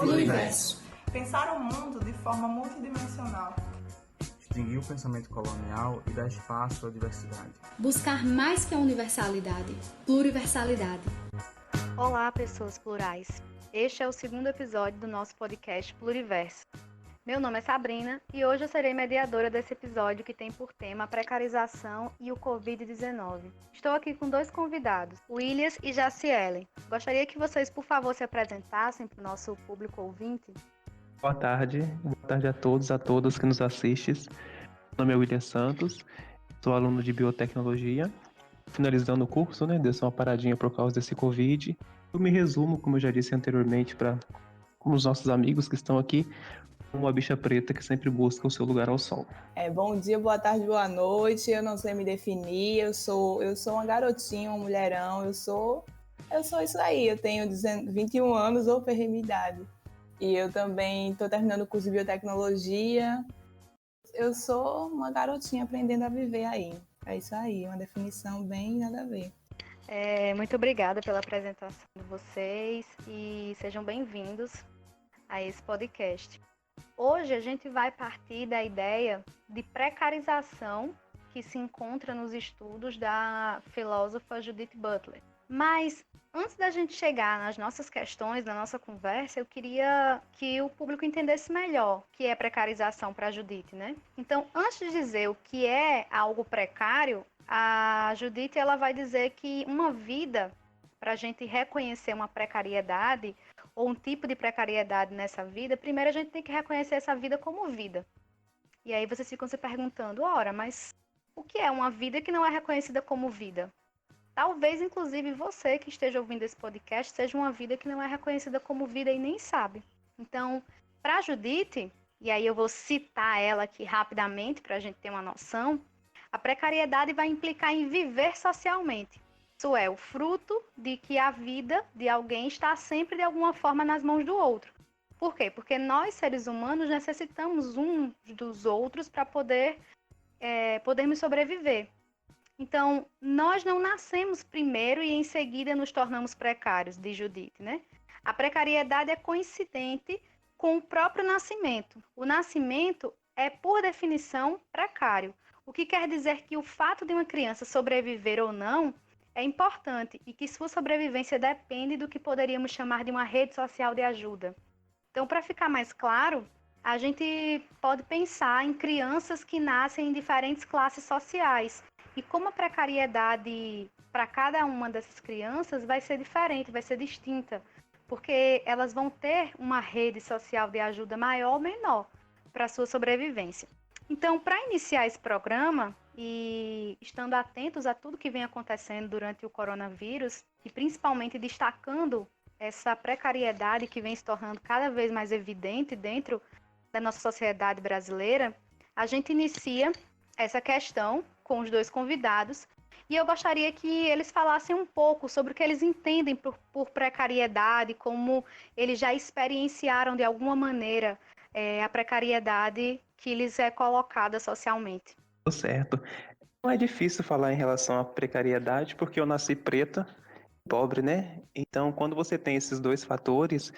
Pluriverso. Pensar o mundo de forma multidimensional. Extinguir o pensamento colonial e dar espaço à diversidade. Buscar mais que a universalidade, pluriversalidade. Olá, pessoas plurais. Este é o segundo episódio do nosso podcast Pluriverso. Meu nome é Sabrina e hoje eu serei mediadora desse episódio que tem por tema a precarização e o Covid-19. Estou aqui com dois convidados, Williams e Jaciele. Gostaria que vocês, por favor, se apresentassem para o nosso público ouvinte. Boa tarde a todos, a todas que nos assistem. Meu nome é William Santos, sou aluno de biotecnologia, finalizando o curso, deu uma paradinha por causa desse Covid. Eu me resumo, como eu já disse anteriormente, para os nossos amigos que estão aqui, uma bicha preta que sempre busca o seu lugar ao sol. Bom dia, boa tarde, boa noite. Eu não sei me definir, eu sou uma garotinha, uma mulherão, eu sou isso aí. Eu tenho 21 anos ou perrenidade. E eu também estou terminando o curso de biotecnologia. Eu sou uma garotinha aprendendo a viver aí. É isso aí, uma definição bem nada a ver. Muito obrigada pela apresentação de vocês e sejam bem-vindos a esse podcast. Hoje a gente vai partir da ideia de precarização que se encontra nos estudos da filósofa Judith Butler. Mas antes da gente chegar nas nossas questões, na nossa conversa, eu queria que o público entendesse melhor o que é precarização para a Judith, né? Então, antes de dizer o que é algo precário, a Judith ela vai dizer que uma vida, para a gente reconhecer uma precariedade ou um tipo de precariedade nessa vida, primeiro a gente tem que reconhecer essa vida como vida. E aí vocês ficam se perguntando, ora, mas o que é uma vida que não é reconhecida como vida? Talvez, inclusive, você que esteja ouvindo esse podcast seja uma vida que não é reconhecida como vida e nem sabe. Então, para a Judith, e aí eu vou citar ela aqui rapidamente para a gente ter uma noção, a precariedade vai implicar em viver socialmente. Isso é o fruto de que a vida de alguém está sempre de alguma forma nas mãos do outro. Por quê? Porque nós, seres humanos, necessitamos uns dos outros para podermos sobreviver. Então, nós não nascemos primeiro e em seguida nos tornamos precários, diz Judith, né? A precariedade é coincidente com o próprio nascimento. O nascimento é, por definição, precário. O que quer dizer que o fato de uma criança sobreviver ou não é importante e que sua sobrevivência depende do que poderíamos chamar de uma rede social de ajuda. Então, para ficar mais claro, a gente pode pensar em crianças que nascem em diferentes classes sociais. E como a precariedade para cada uma dessas crianças vai ser diferente, vai ser distinta, porque elas vão ter uma rede social de ajuda maior ou menor para a sua sobrevivência. Então, para iniciar esse programa, e estando atentos a tudo que vem acontecendo durante o coronavírus, e principalmente destacando essa precariedade que vem se tornando cada vez mais evidente dentro da nossa sociedade brasileira, a gente inicia essa questão com os dois convidados, e eu gostaria que eles falassem um pouco sobre o que eles entendem por precariedade, como eles já experienciaram de alguma maneira a precariedade que lhes é colocada socialmente. Certo. Não é difícil falar em relação à precariedade, porque eu nasci preta, pobre, né? Então, quando você tem esses dois fatores,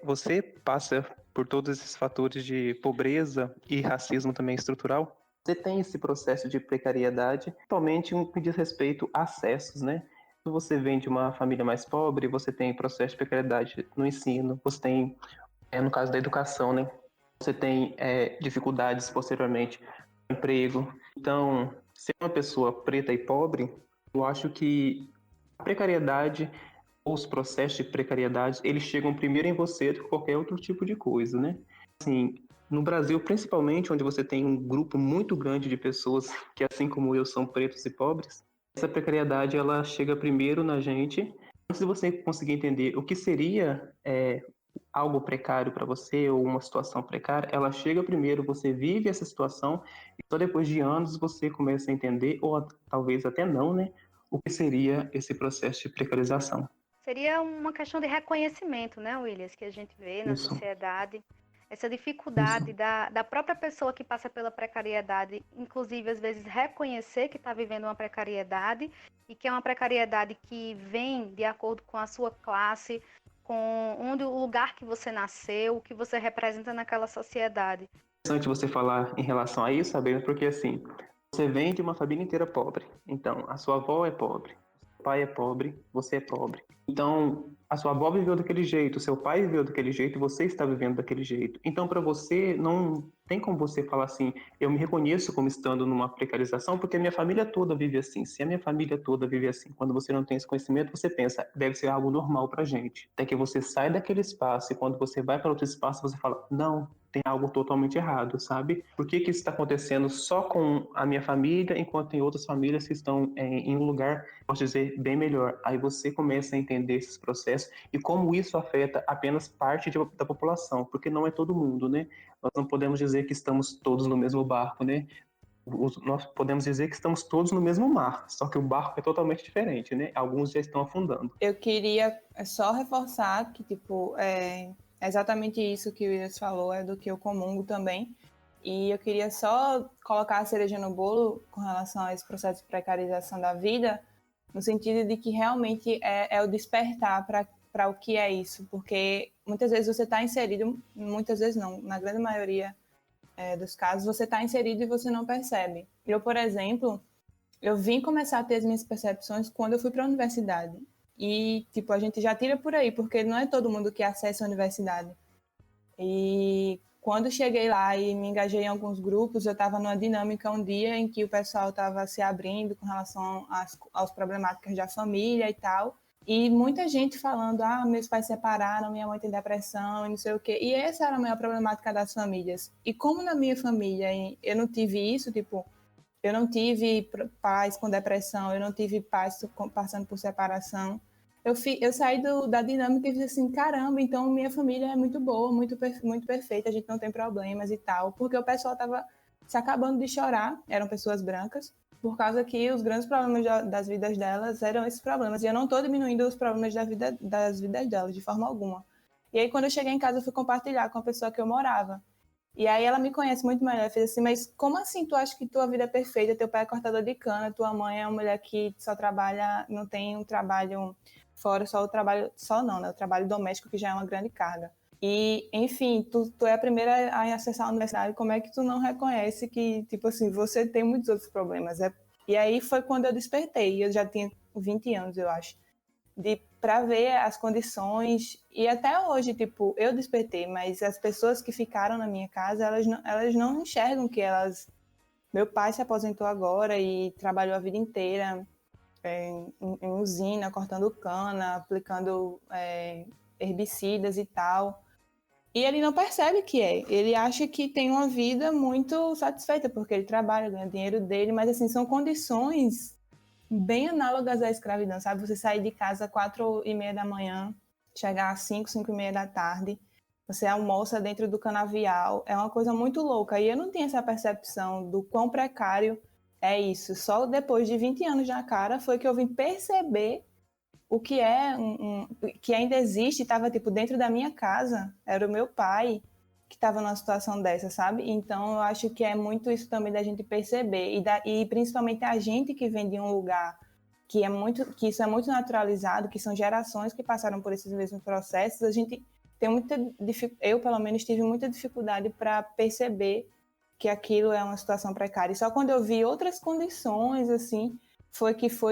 você passa por todos esses fatores de pobreza e racismo também estrutural. Você tem esse processo de precariedade, principalmente no que diz respeito a acessos, né? Quando você vem de uma família mais pobre, você tem processo de precariedade no ensino, você tem, no caso da educação, né? Você tem dificuldades posteriormente no emprego. Então, ser uma pessoa preta e pobre, eu acho que a precariedade ou os processos de precariedade, eles chegam primeiro em você do que qualquer outro tipo de coisa, né? Assim, no Brasil, principalmente, onde você tem um grupo muito grande de pessoas que, assim como eu, são pretos e pobres, essa precariedade, ela chega primeiro na gente. Antes de você conseguir entender o que seria algo precário para você ou uma situação precária, ela chega primeiro, você vive essa situação e só depois de anos você começa a entender, ou talvez até não, né, o que seria esse processo de precarização. Seria uma questão de reconhecimento, né, Williams, que a gente vê na sociedade. Essa dificuldade da própria pessoa que passa pela precariedade, inclusive às vezes reconhecer que está vivendo uma precariedade e que é uma precariedade que vem de acordo com a sua classe, com onde o lugar que você nasceu, o que você representa naquela sociedade. É interessante você falar em relação a isso, Sabrina, porque assim, você vem de uma família inteira pobre. Então, a sua avó é pobre, seu pai é pobre, você é pobre. Então, a sua avó viveu daquele jeito, seu pai viveu daquele jeito e você está vivendo daquele jeito. Então, para você, não tem como você falar assim, eu me reconheço como estando numa precarização, porque a minha família toda vive assim. Se a minha família toda vive assim, quando você não tem esse conhecimento, você pensa, deve ser algo normal pra gente. Até que você sai daquele espaço e quando você vai para outro espaço, você fala, não, tem algo totalmente errado, sabe? Por que isso está acontecendo só com a minha família, enquanto tem outras famílias que estão em um lugar, posso dizer, bem melhor? Aí você começa a entender esses processos e como isso afeta apenas parte da população, porque não é todo mundo, né? Nós não podemos dizer que estamos todos no mesmo barco, né? Nós podemos dizer que estamos todos no mesmo mar, só que o barco é totalmente diferente, né? Alguns já estão afundando. Eu queria só reforçar que, tipo, é exatamente isso que o Williams falou, é do que eu comungo também. E eu queria só colocar a cereja no bolo com relação a esse processo de precarização da vida, no sentido de que realmente é o despertar para o que é isso, porque muitas vezes você está inserido, muitas vezes não, na grande maioria dos casos, você está inserido e você não percebe. Eu, por exemplo, eu vim começar a ter as minhas percepções quando eu fui para a universidade. E, tipo, a gente já tira por aí, porque não é todo mundo que acessa a universidade. E quando cheguei lá e me engajei em alguns grupos, eu estava numa dinâmica um dia em que o pessoal estava se abrindo com relação às problemáticas da família e tal. E muita gente falando, meus pais se separaram, minha mãe tem depressão e não sei o quê. E essa era a maior problemática das famílias. E como na minha família eu não tive isso, tipo, eu não tive pais com depressão, eu não tive pais passando por separação, eu saí da dinâmica e fiz assim, caramba, então minha família é muito boa, muito perfeita, a gente não tem problemas e tal. Porque o pessoal estava se acabando de chorar, eram pessoas brancas, por causa que os grandes problemas das vidas delas eram esses problemas. E eu não estou diminuindo os problemas das vidas delas, de forma alguma. E aí, quando eu cheguei em casa, eu fui compartilhar com a pessoa que eu morava. E aí ela me conhece muito melhor. Eu fiz assim, mas como assim tu acha que tua vida é perfeita? Teu pai é cortador de cana, tua mãe é uma mulher que só trabalha, não tem um trabalho fora, só o trabalho, só não, né? O trabalho doméstico, que já é uma grande carga. E, enfim, tu é a primeira a acessar a universidade, como é que tu não reconhece que, tipo assim, você tem muitos outros problemas? E aí foi quando eu despertei, eu já tinha 20 anos, eu acho, para ver as condições, e até hoje, tipo, eu despertei, mas as pessoas que ficaram na minha casa, elas não enxergam que elas... Meu pai se aposentou agora e trabalhou a vida inteira em usina, cortando cana, aplicando herbicidas e tal. E ele não percebe que ele acha que tem uma vida muito satisfeita, porque ele trabalha, ganha dinheiro dele, mas assim, são condições bem análogas à escravidão, sabe? Você sair de casa às 4h30 da manhã, chegar às 5h30 da tarde, você almoça dentro do canavial, é uma coisa muito louca. E eu não tinha essa percepção do quão precário é isso. Só depois de 20 anos na cara foi que eu vim perceber o que é que ainda existe, estava tipo dentro da minha casa, era o meu pai que estava numa situação dessa, sabe? Então eu acho que é muito isso também da gente perceber e principalmente a gente que vem de um lugar que isso é muito naturalizado, que são gerações que passaram por esses mesmos processos, a gente tem eu pelo menos tive muita dificuldade para perceber que aquilo é uma situação precária. E só quando eu vi outras condições assim, foi tipo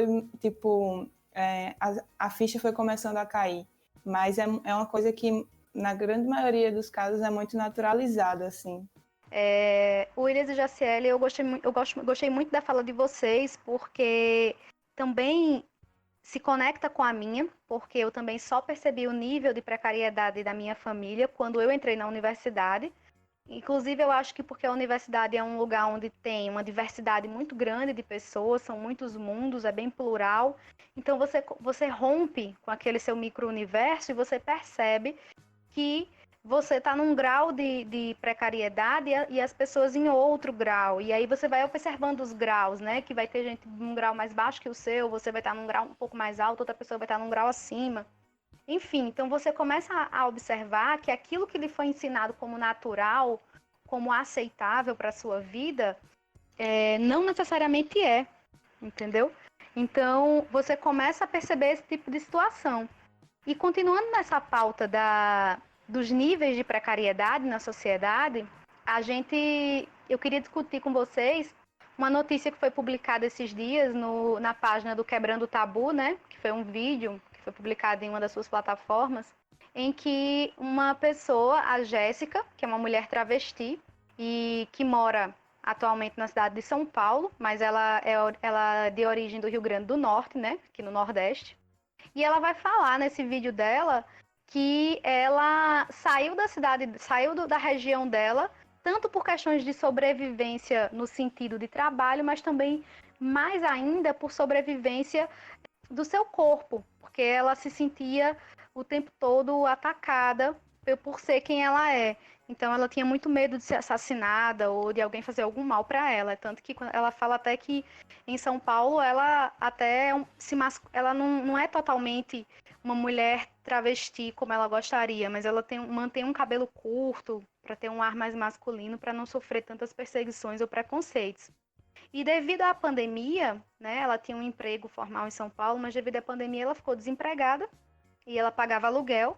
a ficha foi começando a cair, mas é uma coisa que na grande maioria dos casos é muito naturalizada, assim. Williams e Jaciele, eu gostei muito da fala de vocês, porque também se conecta com a minha, porque eu também só percebi o nível de precariedade da minha família quando eu entrei na universidade. Inclusive, eu acho que porque a universidade é um lugar onde tem uma diversidade muito grande de pessoas, são muitos mundos, é bem plural. Então, você rompe com aquele seu micro-universo e você percebe que você está num grau de precariedade e as pessoas em outro grau. E aí você vai observando os graus, né? Que vai ter gente num grau mais baixo que o seu, você vai estar num grau um pouco mais alto, outra pessoa vai estar num grau acima. Enfim, então você começa a observar que aquilo que lhe foi ensinado como natural, como aceitável para a sua vida, não necessariamente é, entendeu? Então, você começa a perceber esse tipo de situação. E continuando nessa pauta dos níveis de precariedade na sociedade, eu queria discutir com vocês uma notícia que foi publicada esses dias na página do Quebrando o Tabu, né? Que foi um vídeo que foi publicado em uma das suas plataformas, em que uma pessoa, a Jéssica, que é uma mulher travesti e que mora atualmente na cidade de São Paulo, mas ela é de origem do Rio Grande do Norte, né? Aqui no Nordeste. E ela vai falar nesse vídeo dela que ela saiu da região dela, tanto por questões de sobrevivência no sentido de trabalho, mas também, mais ainda, por sobrevivência do seu corpo, porque ela se sentia o tempo todo atacada por ser quem ela é. Então ela tinha muito medo de ser assassinada ou de alguém fazer algum mal para ela. Tanto que ela fala até que em São Paulo ela até ela não é totalmente uma mulher travesti como ela gostaria, mas ela mantém um cabelo curto para ter um ar mais masculino, para não sofrer tantas perseguições ou preconceitos. E devido à pandemia, né, ela tinha um emprego formal em São Paulo, mas devido à pandemia ela ficou desempregada e ela pagava aluguel.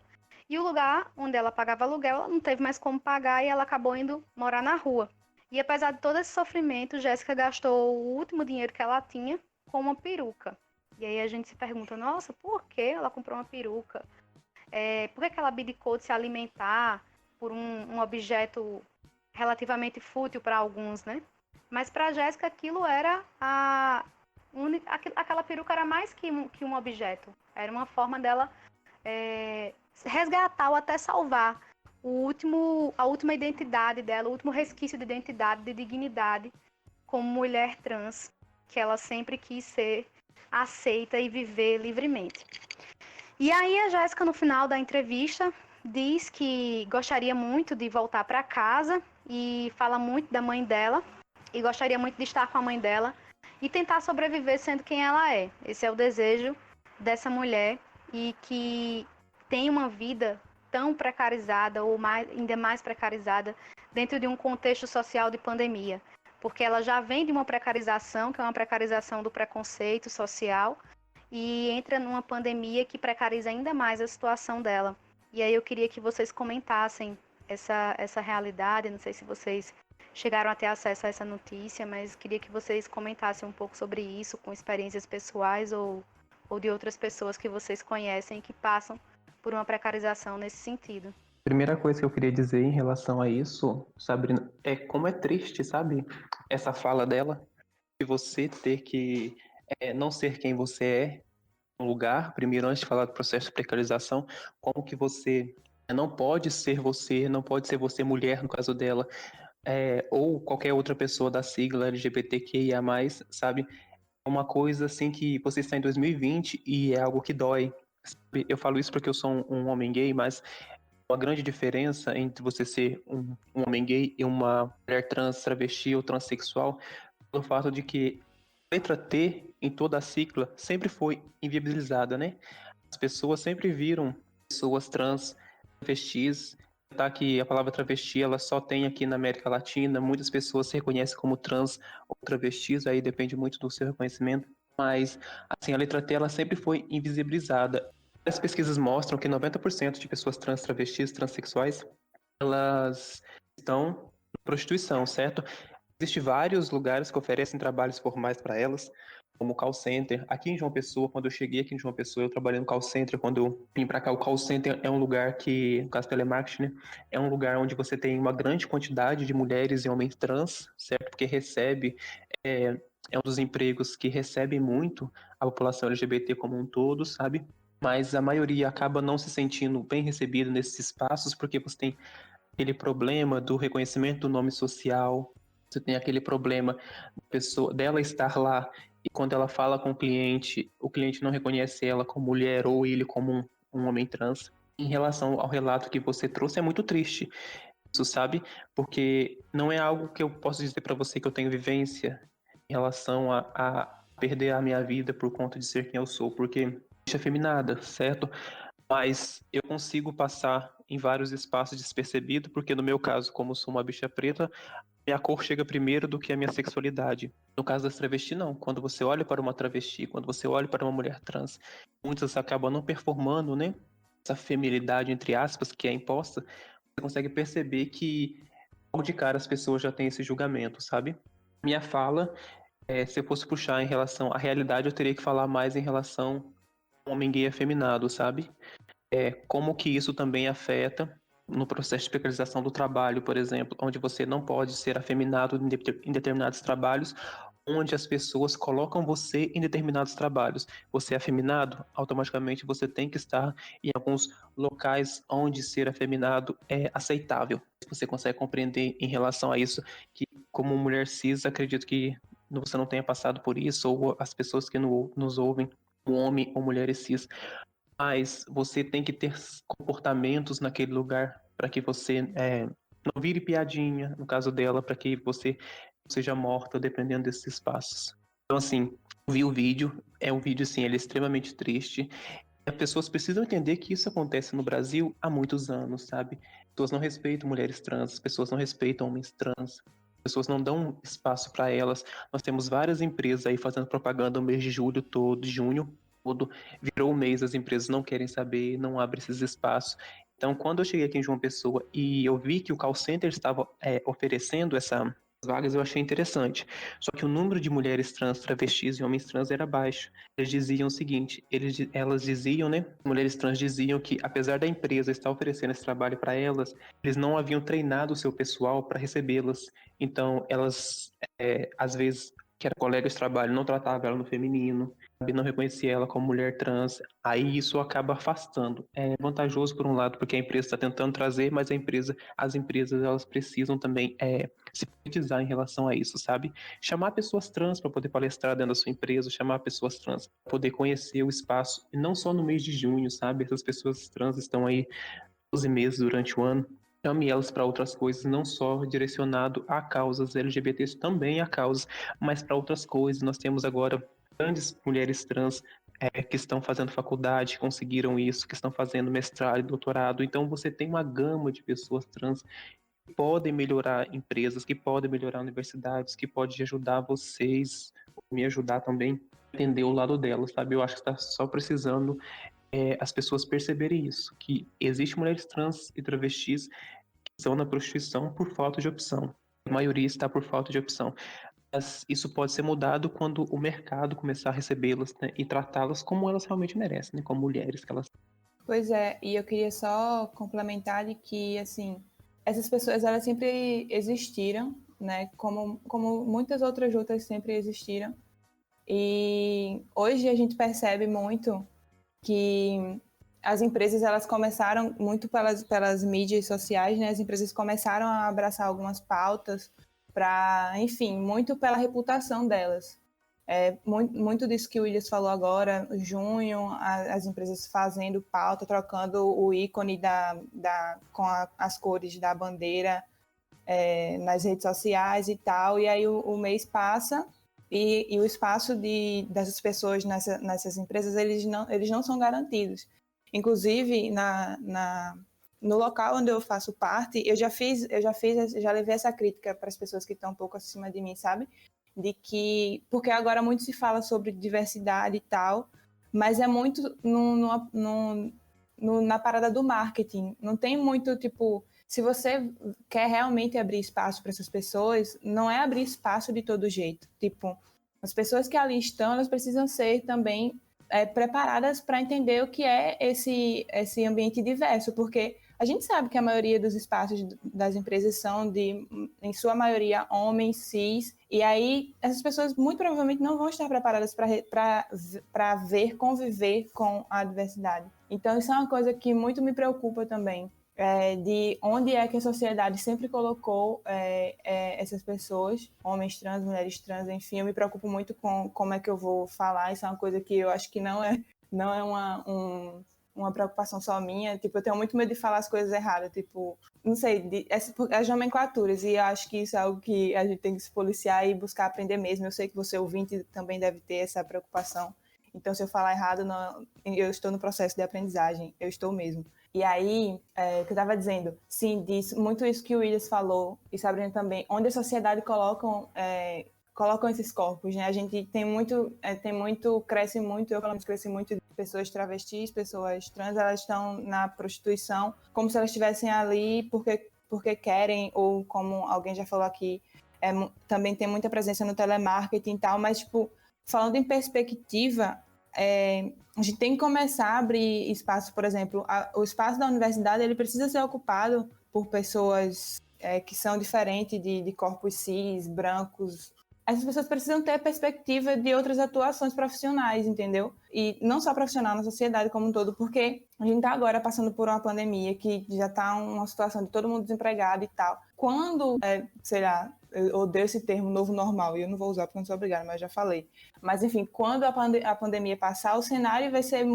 E o lugar onde ela pagava aluguel, ela não teve mais como pagar e ela acabou indo morar na rua. E apesar de todo esse sofrimento, Jéssica gastou o último dinheiro que ela tinha com uma peruca. E aí a gente se pergunta, nossa, por que ela comprou uma peruca? Por que ela abdicou de se alimentar por um objeto relativamente fútil para alguns, né? Mas para Jéssica aquilo era aquela peruca era mais que um objeto. Era uma forma dela resgatar ou até salvar a última identidade dela, o último resquício de identidade, de dignidade como mulher trans, que ela sempre quis ser aceita e viver livremente. E aí a Jéssica, no final da entrevista, diz que gostaria muito de voltar para casa e fala muito da mãe dela e gostaria muito de estar com a mãe dela e tentar sobreviver sendo quem ela é. Esse é o desejo dessa mulher e que tem uma vida tão precarizada ou ainda mais precarizada dentro de um contexto social de pandemia, porque ela já vem de uma precarização, que é uma precarização do preconceito social, e entra numa pandemia que precariza ainda mais a situação dela. E aí eu queria que vocês comentassem essa realidade, não sei se vocês chegaram a ter acesso a essa notícia, mas queria que vocês comentassem um pouco sobre isso, com experiências pessoais ou de outras pessoas que vocês conhecem e que passam por uma precarização nesse sentido. Primeira coisa que eu queria dizer em relação a isso, Sabrina, é como é triste, sabe? Essa fala dela, de você ter que não ser quem você é no lugar, primeiro antes de falar do processo de precarização, como que você não pode ser você mulher, no caso dela, ou qualquer outra pessoa da sigla LGBTQIA+, sabe? É uma coisa assim que você está em 2020 e é algo que dói. Eu falo isso porque eu sou um homem gay, mas uma grande diferença entre você ser um homem gay e uma mulher trans, travesti ou transexual, pelo fato de que a letra T em toda a sigla sempre foi inviabilizada, né? As pessoas sempre viram pessoas trans, travestis, tá? Que a palavra travesti ela só tem aqui na América Latina, muitas pessoas se reconhecem como trans ou travestis, aí depende muito do seu reconhecimento, mas assim, a letra T ela sempre foi invisibilizada. As pesquisas mostram que 90% de pessoas trans, travestis, transexuais, elas estão em prostituição, certo? Existem vários lugares que oferecem trabalhos formais para elas, como call center. Aqui em João Pessoa, quando eu cheguei aqui em João Pessoa, eu trabalhei no call center. Quando eu vim para cá, o call center é um lugar que, no caso telemarketing, né, é um lugar onde você tem uma grande quantidade de mulheres e homens trans, certo? Porque é um dos empregos que recebe muito a população LGBT como um todo, sabe? Mas a maioria acaba não se sentindo bem recebida nesses espaços, porque você tem aquele problema do reconhecimento do nome social, você tem aquele problema dela estar lá e quando ela fala com o cliente não reconhece ela como mulher ou ele como um homem trans. Em relação ao relato que você trouxe, é muito triste isso, sabe? Porque não é algo que eu posso dizer para você que eu tenho vivência em relação a perder a minha vida por conta de ser quem eu sou, porque bicha afeminada, certo? Mas eu consigo passar em vários espaços despercebido, porque no meu caso, como sou uma bicha preta, minha cor chega primeiro do que a minha sexualidade. No caso das travestis, não. Quando você olha para uma travesti, quando você olha para uma mulher trans, muitas acabam não performando, né? essa feminilidade, entre aspas, que é imposta, você consegue perceber que logo de cara as pessoas já têm esse julgamento, sabe? Minha fala, se eu fosse puxar em relação à realidade, eu teria que falar mais em relação ao homem gay afeminado, sabe? Como que isso também afeta no processo de precarização do trabalho, por exemplo, onde você não pode ser afeminado em determinados trabalhos, onde as pessoas colocam você em determinados trabalhos. Você é afeminado, automaticamente você tem que estar em alguns locais onde ser afeminado é aceitável. Você consegue compreender em relação a isso, que como mulher cis, acredito que você não tenha passado por isso, ou as pessoas que nos ouvem, homem ou mulheres cis, mas você tem que ter comportamentos naquele lugar para que você não vire piadinha, no caso dela, para que você seja morta, dependendo desses espaços. Então, assim, vi o vídeo, é um vídeo, assim, ele é extremamente triste. As pessoas precisam entender que isso acontece no Brasil há muitos anos, sabe? As pessoas não respeitam mulheres trans, as pessoas não respeitam homens trans, as pessoas não dão espaço para elas. Nós temos várias empresas aí fazendo propaganda no mês de julho todo, de junho todo, virou o mês, as empresas não querem saber, não abrem esses espaços. Então, quando eu cheguei aqui em João Pessoa e eu vi que o call center estava oferecendo essas vagas, eu achei interessante. Só que o número de mulheres trans, travestis e homens trans era baixo. Eles diziam o seguinte, elas diziam, né? Mulheres trans diziam que, apesar da empresa estar oferecendo esse trabalho para elas, eles não haviam treinado o seu pessoal para recebê-las. Então, elas, às vezes, que era colega de trabalho, não tratava ela no feminino, não reconhecia ela como mulher trans, aí isso acaba afastando. É vantajoso por um lado, porque a empresa está tentando trazer, mas as empresas elas precisam também se politizar em relação a isso, sabe? Chamar pessoas trans para poder palestrar dentro da sua empresa, chamar pessoas trans para poder conhecer o espaço, e não só no mês de junho, sabe? Essas pessoas trans estão aí 12 meses durante o ano. Chame elas para outras coisas, não só direcionado a causas LGBTs, também a causas, mas para outras coisas. Nós temos agora grandes mulheres trans que estão fazendo faculdade, conseguiram isso, que estão fazendo mestrado e doutorado. Então você tem uma gama de pessoas trans que podem melhorar empresas, que podem melhorar universidades, que podem ajudar vocês, me ajudar também a entender o lado delas, sabe? Eu acho que está só precisando as pessoas perceberem isso, que existe mulheres trans e travestis que estão na prostituição por falta de opção. A maioria está por falta de opção. Mas isso pode ser mudado quando o mercado começar a recebê-las, né, e tratá-las como elas realmente merecem, né, como mulheres que elas são. Pois é, e eu queria só complementar de que, assim, essas pessoas, elas sempre existiram, né, como muitas outras lutas sempre existiram. E hoje a gente percebe muito que as empresas, elas começaram muito pelas mídias sociais, né, as empresas começaram a abraçar algumas pautas para, enfim, muito pela reputação delas. Muito disso que o Williams falou agora, junho, as empresas fazendo pauta, trocando o ícone com as cores da bandeira nas redes sociais e tal, e aí o mês passa e o espaço dessas pessoas nessas empresas, eles não são garantidos. Inclusive, no local onde eu faço parte, eu já levei essa crítica para as pessoas que estão um pouco acima de mim, sabe? De que, porque agora muito se fala sobre diversidade e tal, mas é muito na parada do marketing. Não tem muito, tipo, se você quer realmente abrir espaço para essas pessoas, não é abrir espaço de todo jeito. Tipo, as pessoas que ali estão, elas precisam ser também preparadas para entender o que é esse ambiente diverso, porque a gente sabe que a maioria dos espaços das empresas são em sua maioria, homens, cis, e aí essas pessoas muito provavelmente não vão estar preparadas para conviver com a diversidade. Então isso é uma coisa que muito me preocupa também, de onde é que a sociedade sempre colocou essas pessoas, homens trans, mulheres trans, enfim, eu me preocupo muito com como é que eu vou falar, isso é uma coisa que eu acho que não é uma preocupação só minha, tipo, eu tenho muito medo de falar as coisas erradas, tipo, não sei, as nomenclaturas, e eu acho que isso é algo que a gente tem que se policiar e buscar aprender mesmo. Eu sei que você ouvinte também deve ter essa preocupação, então se eu falar errado, eu estou no processo de aprendizagem, eu estou mesmo. E aí, que eu estava dizendo, sim, muito isso que o Williams falou, e Sabrina também, onde a sociedade colocam esses corpos, né? A gente cresce muito, eu pelo menos cresci muito de pessoas travestis, pessoas trans, elas estão na prostituição como se elas estivessem ali porque querem, ou como alguém já falou aqui, também tem muita presença no telemarketing e tal, mas, tipo, falando em perspectiva, a gente tem que começar a abrir espaço, por exemplo, o espaço da universidade, ele precisa ser ocupado por pessoas que são diferentes de corpos cis, brancos. Essas pessoas precisam ter perspectiva de outras atuações profissionais, entendeu? E não só profissional, na sociedade como um todo, porque a gente está agora passando por uma pandemia que já está uma situação de todo mundo desempregado e tal. Quando, sei lá, eu odeio esse termo novo normal, e eu não vou usar porque não sou obrigada, mas já falei. Mas, enfim, quando a pandemia passar, o cenário vai ser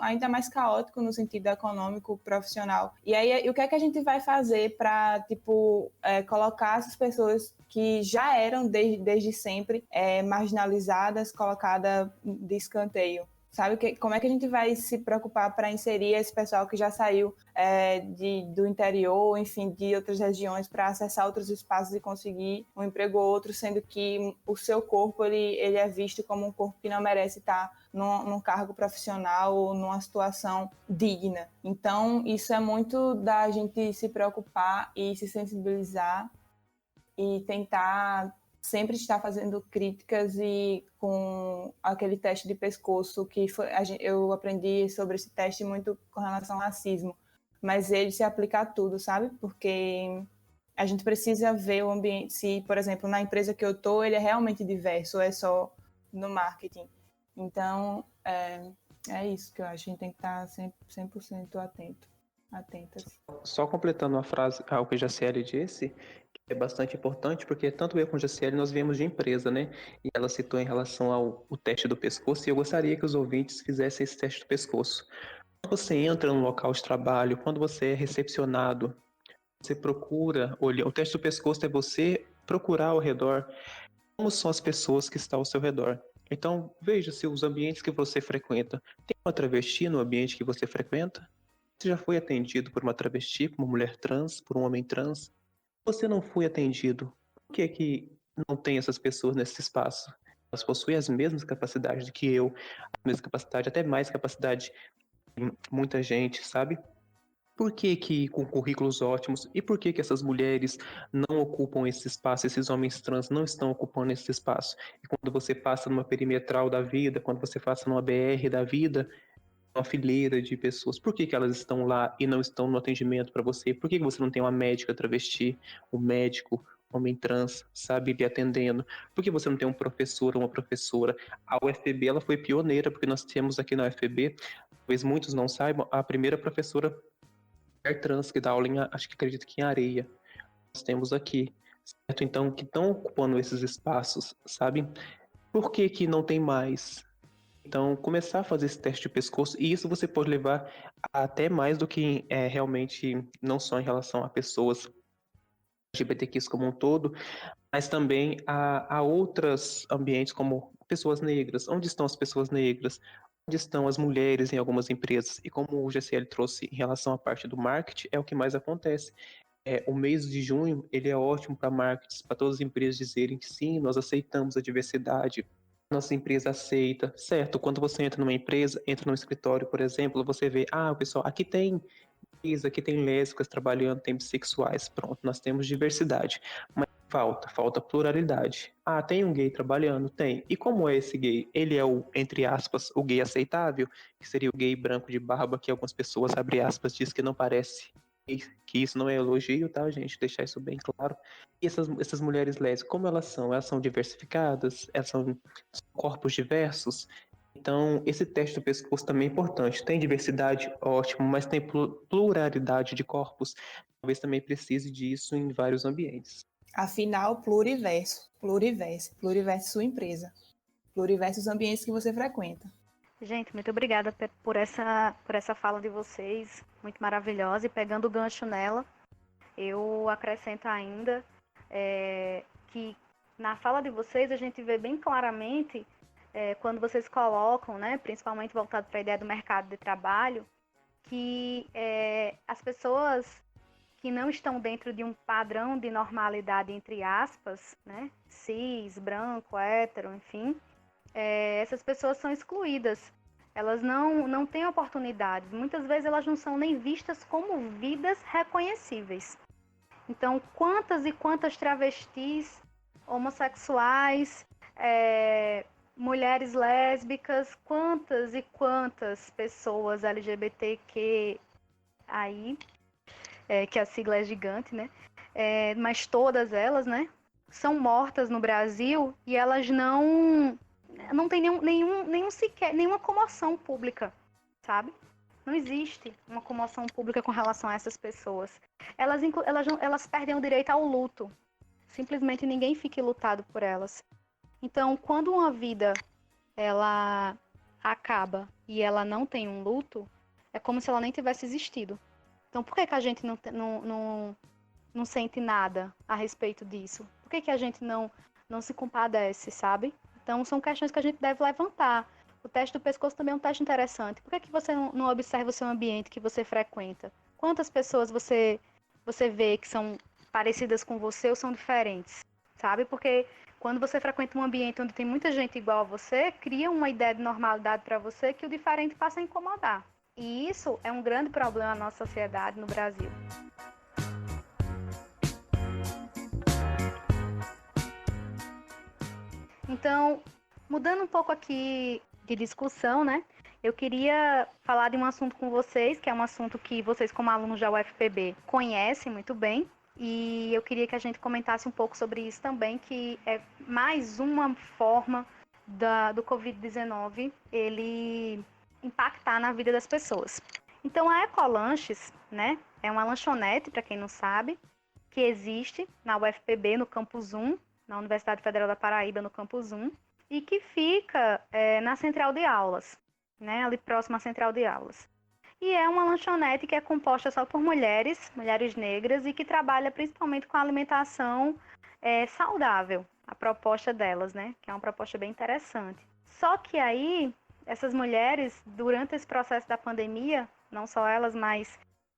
ainda mais caótico no sentido econômico, profissional. E aí, o que é que a gente vai fazer para, tipo, colocar essas pessoas que já eram desde sempre marginalizadas, colocadas de escanteio? Sabe, como é que a gente vai se preocupar para inserir esse pessoal que já saiu do interior, enfim, de outras regiões, para acessar outros espaços e conseguir um emprego ou outro, sendo que o seu corpo ele é visto como um corpo que não merece estar num cargo profissional ou numa situação digna. Então, isso é muito da gente se preocupar e se sensibilizar e tentar sempre estar fazendo críticas e com aquele teste de pescoço que eu aprendi sobre esse teste muito com relação ao racismo, mas ele se aplica a tudo, sabe? Porque a gente precisa ver o ambiente, se, por exemplo, na empresa que eu estou, ele é realmente diverso ou é só no marketing. Então, é isso que eu acho, a gente tem que estar 100% atentas. Só completando a frase, ao que a Jaciele disse, é bastante importante, porque tanto eu como a Jaciele, nós viemos de empresa, né? E ela citou em relação ao teste do pescoço, e eu gostaria que os ouvintes fizessem esse teste do pescoço. Quando você entra no local de trabalho, quando você é recepcionado, você procura olhar. O teste do pescoço é você procurar ao redor como são as pessoas que estão ao seu redor. Então, veja se os ambientes que você frequenta. Tem uma travesti no ambiente que você frequenta? Você já foi atendido por uma travesti, por uma mulher trans, por um homem trans? Você não foi atendido, por que não tem essas pessoas nesse espaço? Elas possuem as mesmas capacidades que eu, a mesma capacidade, até mais capacidade que muita gente, sabe? Por que com currículos ótimos, e por que essas mulheres não ocupam esse espaço, esses homens trans não estão ocupando esse espaço? E quando você passa numa perimetral da vida, quando você passa numa BR da vida, uma fileira de pessoas, por que elas estão lá e não estão no atendimento para você? Por que você não tem uma médica travesti, um médico, homem trans, sabe, lhe atendendo? Por que você não tem um professor ou uma professora? A UFB, ela foi pioneira, porque nós temos aqui na UFB, talvez muitos não saibam, a primeira professora trans que dá aula acredito que em Areia. Nós temos aqui, certo? Então, que estão ocupando esses espaços, sabe? Por que não tem mais? Então, começar a fazer esse teste de pescoço, e isso você pode levar até mais do que realmente, não só em relação a pessoas LGBTQs como um todo, mas também a outros ambientes como pessoas negras. Onde estão as pessoas negras? Onde estão as mulheres em algumas empresas? E como o GCL trouxe em relação à parte do marketing, é o que mais acontece. O mês de junho, ele é ótimo para marketing, para todas as empresas dizerem que sim, nós aceitamos a diversidade, nossa empresa aceita, certo? Quando você entra numa empresa, entra num escritório, por exemplo, você vê, pessoal, aqui tem gays, aqui tem lésbicas trabalhando, tem bissexuais, pronto, nós temos diversidade. Mas falta pluralidade. Tem um gay trabalhando? Tem. E como é esse gay? Ele é o, entre aspas, o gay aceitável, que seria o gay branco de barba, que algumas pessoas, abre aspas, diz que não parece, que isso não é elogio, tá, gente? Deixar isso bem claro. E essas mulheres lésbicas, como elas são? Elas são diversificadas? Elas são corpos diversos? Então, esse teste do pescoço também é importante. Tem diversidade, ótimo, mas tem pluralidade de corpos. Talvez também precise disso em vários ambientes. Afinal, pluriverso sua empresa, pluriverso os ambientes que você frequenta. Gente, muito obrigada por essa fala de vocês, muito maravilhosa. E pegando o gancho nela, eu acrescento ainda que na fala de vocês a gente vê bem claramente quando vocês colocam, né, principalmente voltado para a ideia do mercado de trabalho, que as pessoas que não estão dentro de um padrão de normalidade, entre aspas, né, cis, branco, hétero, enfim, essas pessoas são excluídas Elas não têm oportunidades. Muitas vezes elas não são nem vistas como vidas reconhecíveis. Então, quantas e quantas travestis, homossexuais, mulheres lésbicas, quantas e quantas pessoas LGBTQ aí, que a sigla é gigante, né? Mas todas elas, né, são mortas no Brasil e elas não tem nenhuma comoção pública, sabe? Não existe uma comoção pública com relação a essas pessoas. Elas perdem o direito ao luto. Simplesmente ninguém fica lutado por elas. Então, quando uma vida ela acaba e ela não tem um luto, é como se ela nem tivesse existido. Então, por que a gente não sente nada a respeito disso? Por que a gente não se compadece, sabe? Então, são questões que a gente deve levantar. O teste do pescoço também é um teste interessante. Por que você não observa o seu ambiente que você frequenta? Quantas pessoas você vê que são parecidas com você ou são diferentes, sabe? Porque quando você frequenta um ambiente onde tem muita gente igual a você, cria uma ideia de normalidade para você que o diferente passa a incomodar. E isso é um grande problema na nossa sociedade no Brasil. Então, mudando um pouco aqui de discussão, né? Eu queria falar de um assunto com vocês, que é um assunto que vocês, como alunos da UFPB, conhecem muito bem. E eu queria que a gente comentasse um pouco sobre isso também, que é mais uma forma do Covid-19 ele impactar na vida das pessoas. Então, a Ecolanches, né, é uma lanchonete, para quem não sabe, que existe na UFPB, no Campus 1, na Universidade Federal da Paraíba, no Campus 1, e que fica na central de aulas, né, ali próximo à central de aulas. E é uma lanchonete que é composta só por mulheres negras, e que trabalha principalmente com a alimentação saudável, a proposta delas, né, que é uma proposta bem interessante. Só que aí, essas mulheres, durante esse processo da pandemia, não só elas, mas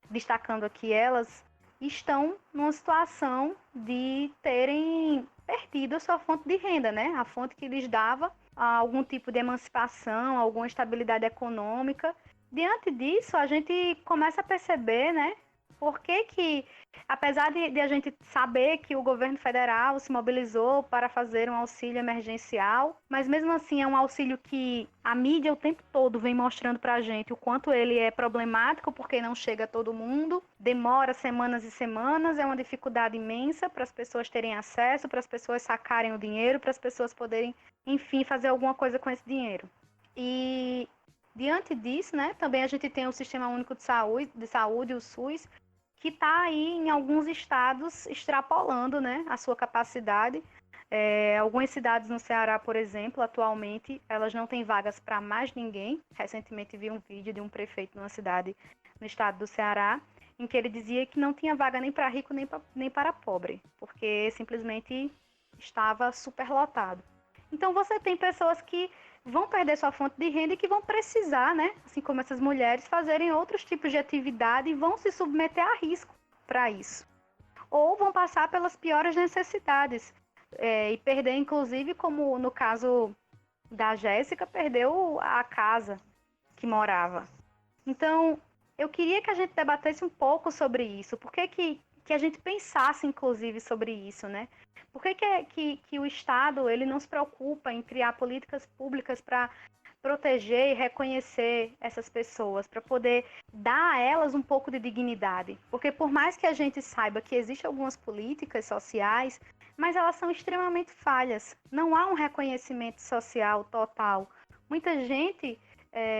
destacando aqui elas, estão numa situação de terem perdido a sua fonte de renda, né? A fonte que lhes dava algum tipo de emancipação, alguma estabilidade econômica. Diante disso, a gente começa a perceber, né? Por que, apesar de a gente saber que o governo federal se mobilizou para fazer um auxílio emergencial, mas mesmo assim é um auxílio que a mídia o tempo todo vem mostrando para a gente o quanto ele é problemático, porque não chega a todo mundo, demora semanas e semanas, é uma dificuldade imensa para as pessoas terem acesso, para as pessoas sacarem o dinheiro, para as pessoas poderem, enfim, fazer alguma coisa com esse dinheiro. E diante disso, né, também a gente tem o Sistema Único de Saúde, o SUS, que está aí em alguns estados extrapolando, né, a sua capacidade. Algumas cidades no Ceará, por exemplo, atualmente, elas não têm vagas para mais ninguém. Recentemente vi um vídeo de um prefeito numa cidade no estado do Ceará, em que ele dizia que não tinha vaga nem para rico nem para pobre, porque simplesmente estava superlotado. Então você tem pessoas que vão perder sua fonte de renda e que vão precisar, né, assim como essas mulheres, fazerem outros tipos de atividade e vão se submeter a risco para isso. Ou vão passar pelas piores necessidades e perder, inclusive, como no caso da Jéssica, perdeu a casa que morava. Então, eu queria que a gente debatesse um pouco sobre isso. Por que a gente pensasse, inclusive, sobre isso, né? Por que o Estado ele não se preocupa em criar políticas públicas para proteger e reconhecer essas pessoas, para poder dar a elas um pouco de dignidade? Porque por mais que a gente saiba que existem algumas políticas sociais, mas elas são extremamente falhas. Não há um reconhecimento social total. Muita gente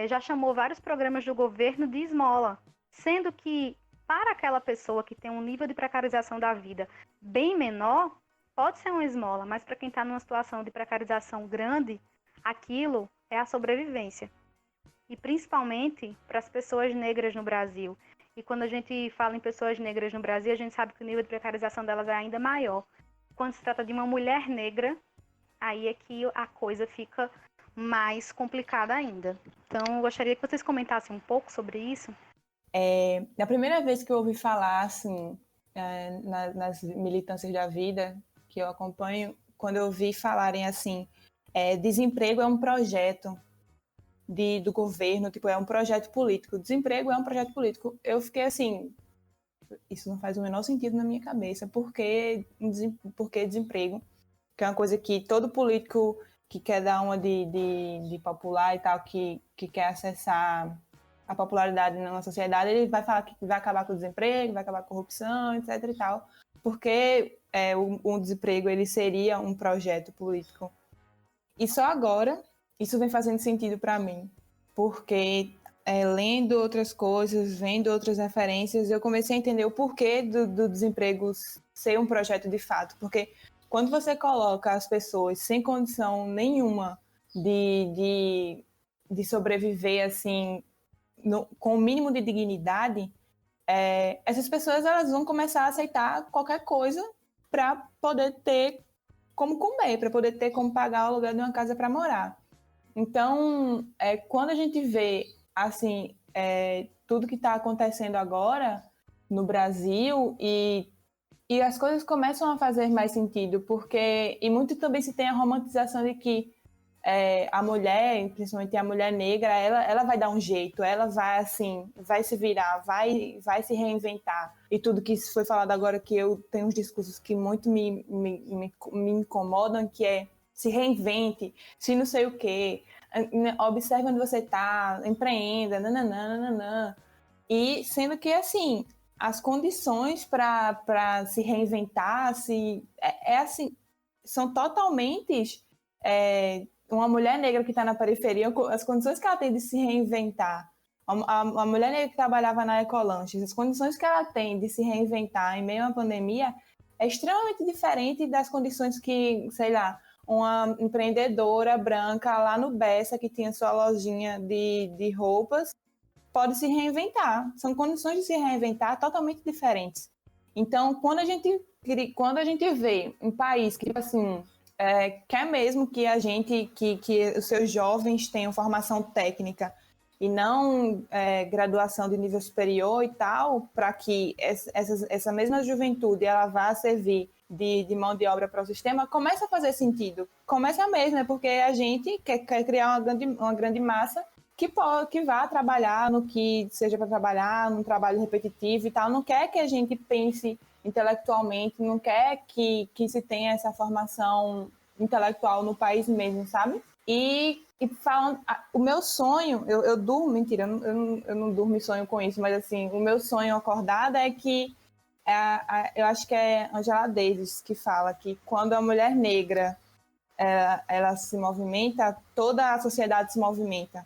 já chamou vários programas do governo de esmola, sendo que para aquela pessoa que tem um nível de precarização da vida bem menor, pode ser uma esmola, mas para quem está numa situação de precarização grande, aquilo é a sobrevivência. E principalmente para as pessoas negras no Brasil. E quando a gente fala em pessoas negras no Brasil, a gente sabe que o nível de precarização delas é ainda maior. Quando se trata de uma mulher negra, aí é que a coisa fica mais complicada ainda. Então, eu gostaria que vocês comentassem um pouco sobre isso. Na primeira vez que eu ouvi falar, assim, nas militâncias da vida, que eu acompanho, quando eu ouvi falarem assim, desemprego é um projeto do governo, tipo, é um projeto político. Desemprego é um projeto político. Eu fiquei assim, isso não faz o menor sentido na minha cabeça. Por que desemprego? Que é uma coisa que todo político que quer dar uma de popular e tal, que quer acessar a popularidade na sociedade, ele vai falar que vai acabar com o desemprego, vai acabar com a corrupção, etc e tal. Porque o desemprego ele seria um projeto político. E só agora isso vem fazendo sentido para mim, porque lendo outras coisas, vendo outras referências, eu comecei a entender o porquê do desemprego ser um projeto de fato. Porque quando você coloca as pessoas sem condição nenhuma de sobreviver assim, com o mínimo de dignidade, essas pessoas elas vão começar a aceitar qualquer coisa para poder ter como comer, para poder ter como pagar o aluguel de uma casa para morar. Então, quando a gente vê assim, tudo que está acontecendo agora no Brasil e as coisas começam a fazer mais sentido, porque e muito também se tem a romantização de que a mulher, principalmente a mulher negra, ela vai dar um jeito, ela vai assim, vai se virar, vai se reinventar. E tudo que foi falado agora, que eu tenho uns discursos que muito me incomodam, que é se reinvente, se não sei o quê, observe onde você está, empreenda, nananã. E sendo que, assim, as condições para se reinventar, assim, são totalmente... uma mulher negra que está na periferia, as condições que ela tem de se reinventar, a mulher negra que trabalhava na Ecolanches, as condições que ela tem de se reinventar em meio à pandemia é extremamente diferente das condições que, sei lá, uma empreendedora branca lá no Bessa, que tinha sua lojinha de roupas, pode se reinventar. São condições de se reinventar totalmente diferentes. Então, quando a gente vê um país que, tipo assim, quer mesmo que a gente, que os seus jovens tenham formação técnica e não graduação de nível superior e tal, para que essa mesma juventude ela vá servir de mão de obra para o sistema, começa a fazer sentido. Começa mesmo, porque a gente quer criar uma grande massa que vá trabalhar no que seja para trabalhar, num trabalho repetitivo e tal. Não quer que a gente pense intelectualmente, não quer que se tenha essa formação intelectual no país mesmo, sabe? E falando, o meu sonho, eu durmo, mentira, eu não durmo e sonho com isso, mas assim, o meu sonho acordado é que, eu acho que é Angela Davis que fala que quando a mulher negra ela se movimenta, toda a sociedade se movimenta.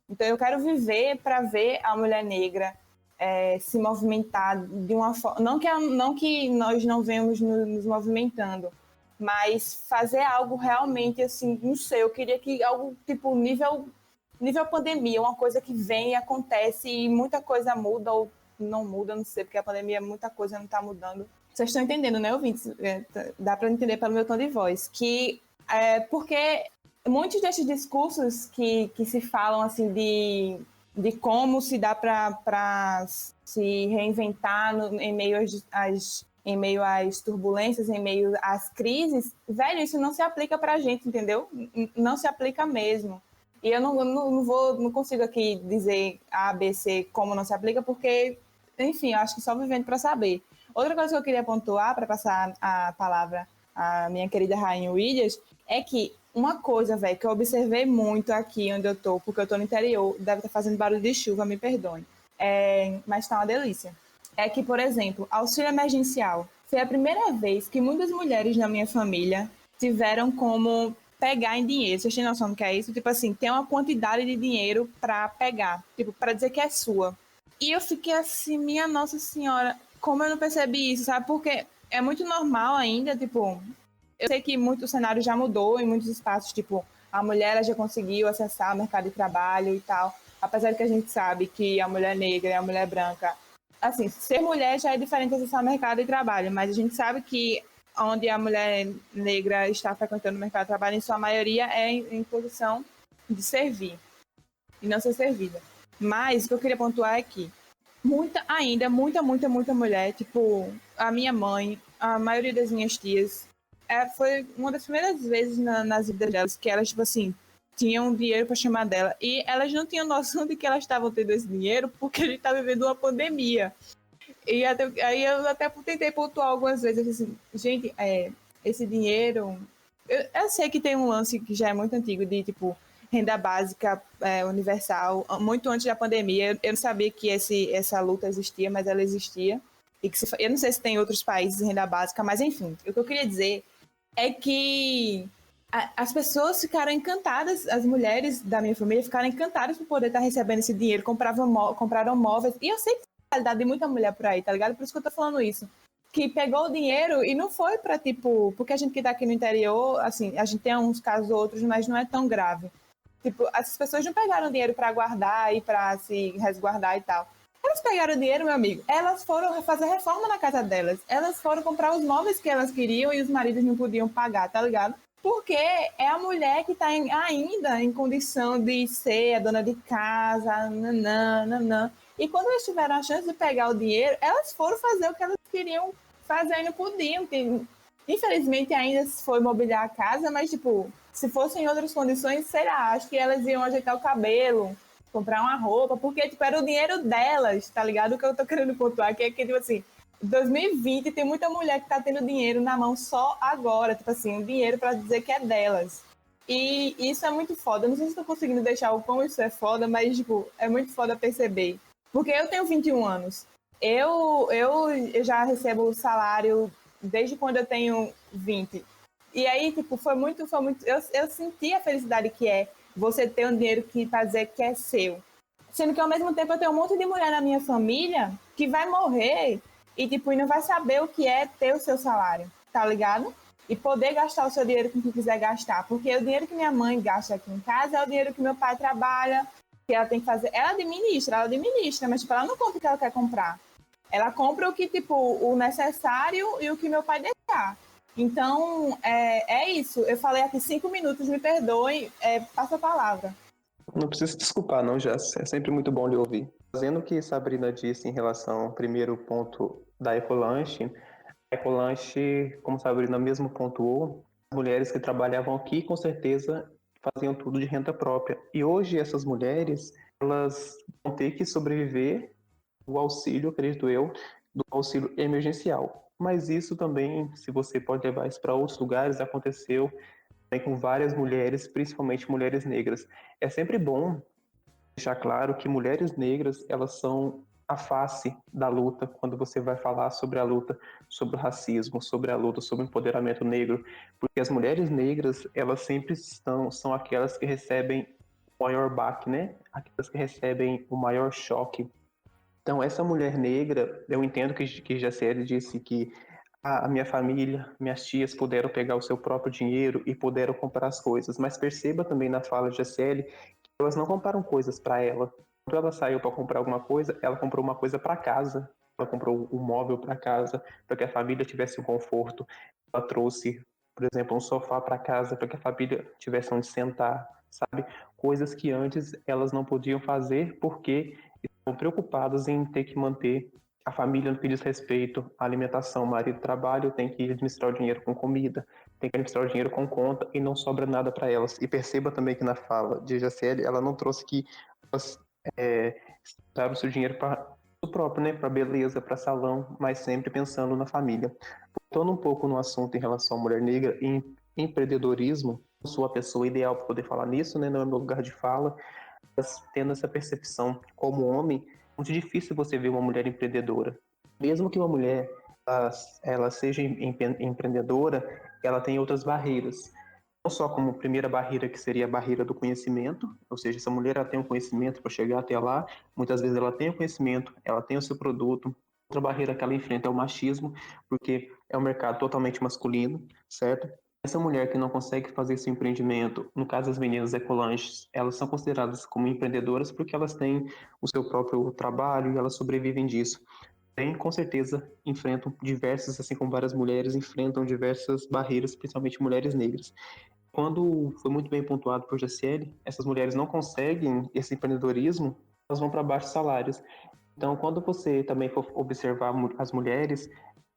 Então eu quero viver para ver a mulher negra se movimentar de uma forma... Não que nós não venhamos nos movimentando, mas fazer algo realmente assim, não sei, eu queria que algo tipo nível pandemia, uma coisa que vem e acontece e muita coisa muda ou não muda, não sei, porque a pandemia muita coisa não está mudando. Vocês estão entendendo, né, ouvintes? Dá para entender pelo meu tom de voz, que porque muitos desses discursos que se falam assim de como se dá para se reinventar em meio às turbulências, em meio às crises, velho, isso não se aplica para a gente, entendeu? Não se aplica mesmo. E eu não consigo aqui dizer A, B, C como não se aplica, porque, enfim, eu acho que só vivendo para saber. Outra coisa que eu queria pontuar, para passar a palavra à minha querida Rainha Williams, é que uma coisa, velho, que eu observei muito aqui onde eu tô, porque eu tô no interior, deve estar fazendo barulho de chuva, me perdoe, mas tá uma delícia. É que, por exemplo, auxílio emergencial. Foi a primeira vez que muitas mulheres na minha família tiveram como pegar em dinheiro. Vocês têm noção do que é isso? Tipo assim, tem uma quantidade de dinheiro para pegar, tipo, para dizer que é sua. E eu fiquei assim, minha Nossa Senhora, como eu não percebi isso, sabe? Porque é muito normal ainda, tipo... Eu sei que o cenário já mudou em muitos espaços, tipo, a mulher ela já conseguiu acessar o mercado de trabalho e tal, apesar de que a gente sabe que a mulher negra e a mulher branca, assim, ser mulher já é diferente de acessar o mercado de trabalho, mas a gente sabe que onde a mulher negra está frequentando o mercado de trabalho, em sua maioria é em posição de servir e não ser servida. Mas o que eu queria pontuar é que muita mulher, tipo, a minha mãe, a maioria das minhas tias, foi uma das primeiras vezes nas vidas delas que elas, tipo assim, tinham dinheiro para chamar dela. E elas não tinham noção de que elas estavam tendo esse dinheiro porque a gente está vivendo uma pandemia. E aí eu até tentei pontuar algumas vezes, eu disse assim, gente, esse dinheiro... Eu sei que tem um lance que já é muito antigo de, tipo, renda básica universal, muito antes da pandemia. Eu não sabia que essa luta existia, mas ela existia. E que eu não sei se tem em outros países renda básica, mas enfim, o que eu queria dizer é que as pessoas ficaram encantadas, as mulheres da minha família ficaram encantadas por poder estar recebendo esse dinheiro, compraram móveis, e eu sei que é a realidade de muita mulher por aí, tá ligado? Por isso que eu tô falando isso. Que pegou o dinheiro e não foi pra, tipo, porque a gente que tá aqui no interior, assim, a gente tem uns casos ou outros, mas não é tão grave. Tipo, essas pessoas não pegaram dinheiro pra guardar e pra se resguardar e tal. Elas pegaram o dinheiro, meu amigo, elas foram fazer reforma na casa delas, elas foram comprar os móveis que elas queriam e os maridos não podiam pagar, tá ligado? Porque é a mulher que está ainda em condição de ser a dona de casa, nanã. E quando elas tiveram a chance de pegar o dinheiro, elas foram fazer o que elas queriam fazer e não podiam. Que, infelizmente, ainda foi mobiliar a casa, mas, tipo, se fossem em outras condições, sei lá, acho que elas iam ajeitar o cabelo, comprar uma roupa, porque, tipo, era o dinheiro delas, tá ligado? O que eu tô querendo pontuar aqui é que, tipo assim, 2020 tem muita mulher que tá tendo dinheiro na mão só agora, tipo assim, um dinheiro pra dizer que é delas. E isso é muito foda. Eu não sei se tô conseguindo deixar o quão isso é foda, mas, tipo, é muito foda perceber. Porque eu tenho 21 anos. Eu já recebo salário desde quando eu tenho 20. E aí, tipo, foi muito. Eu senti a felicidade que é você ter um dinheiro que pra dizer que é seu. Sendo que ao mesmo tempo eu tenho um monte de mulher na minha família que vai morrer e, tipo, não vai saber o que é ter o seu salário, tá ligado? E poder gastar o seu dinheiro com o que quiser gastar. Porque o dinheiro que minha mãe gasta aqui em casa é o dinheiro que meu pai trabalha, que ela tem que fazer. Ela administra, mas, tipo, ela não compra o que ela quer comprar. Ela compra o que, tipo, o necessário e o que meu pai deixar. Então, é isso. Eu falei aqui 5 minutos, me perdoem, passa a palavra. Não precisa se desculpar, não, Jess. É sempre muito bom lhe ouvir. Fazendo o que Sabrina disse em relação ao primeiro ponto da Ecolanche, a Ecolanche, como Sabrina mesmo pontuou, as mulheres que trabalhavam aqui, com certeza, faziam tudo de renda própria. E hoje essas mulheres, elas vão ter que sobreviver do auxílio, acredito eu, do auxílio emergencial. Mas isso também, se você pode levar isso para outros lugares, aconteceu também com várias mulheres, principalmente mulheres negras. É sempre bom deixar claro que mulheres negras, elas são a face da luta quando você vai falar sobre a luta, sobre o racismo, sobre a luta, sobre o empoderamento negro, porque as mulheres negras, elas sempre são aquelas que recebem o maior baque, né? Aquelas que recebem o maior choque. Então, essa mulher negra, eu entendo que Jaciele disse que a minha família, minhas tias puderam pegar o seu próprio dinheiro e puderam comprar as coisas, mas perceba também na fala de Jaciele que elas não compraram coisas para ela. Quando ela saiu para comprar alguma coisa, ela comprou uma coisa para casa. Ela comprou um móvel para casa, para que a família tivesse um conforto. Ela trouxe, por exemplo, um sofá para casa, para que a família tivesse onde sentar, sabe? Coisas que antes elas não podiam fazer porque estavam preocupadas em ter que manter a família no que diz respeito à alimentação. O marido trabalha, tem que administrar o dinheiro com comida, tem que administrar o dinheiro com conta e não sobra nada para elas. E perceba também que na fala de Jaciele, ela não trouxe que elas usaram o seu dinheiro para o próprio, né, para beleza, para salão, mas sempre pensando na família. Voltando um pouco no assunto em relação à mulher negra e empreendedorismo, não sou a pessoa ideal para poder falar nisso, né, não é meu lugar de fala, mas tendo essa percepção como homem, é muito difícil você ver uma mulher empreendedora. Mesmo que uma mulher ela seja empreendedora, ela tem outras barreiras. Não só como primeira barreira, que seria a barreira do conhecimento, ou seja, essa mulher ela tem um conhecimento para chegar até lá, muitas vezes ela tem o conhecimento, ela tem o seu produto. Outra barreira que ela enfrenta é o machismo, porque é um mercado totalmente masculino, certo? Essa mulher que não consegue fazer esse empreendimento, no caso das meninas ecolanches, elas são consideradas como empreendedoras porque elas têm o seu próprio trabalho e elas sobrevivem disso. Porém, com certeza, enfrentam diversas, assim como várias mulheres, enfrentam diversas barreiras, principalmente mulheres negras. Quando foi muito bem pontuado por Jaciele, essas mulheres não conseguem esse empreendedorismo, elas vão para baixos salários. Então, quando você também for observar as mulheres,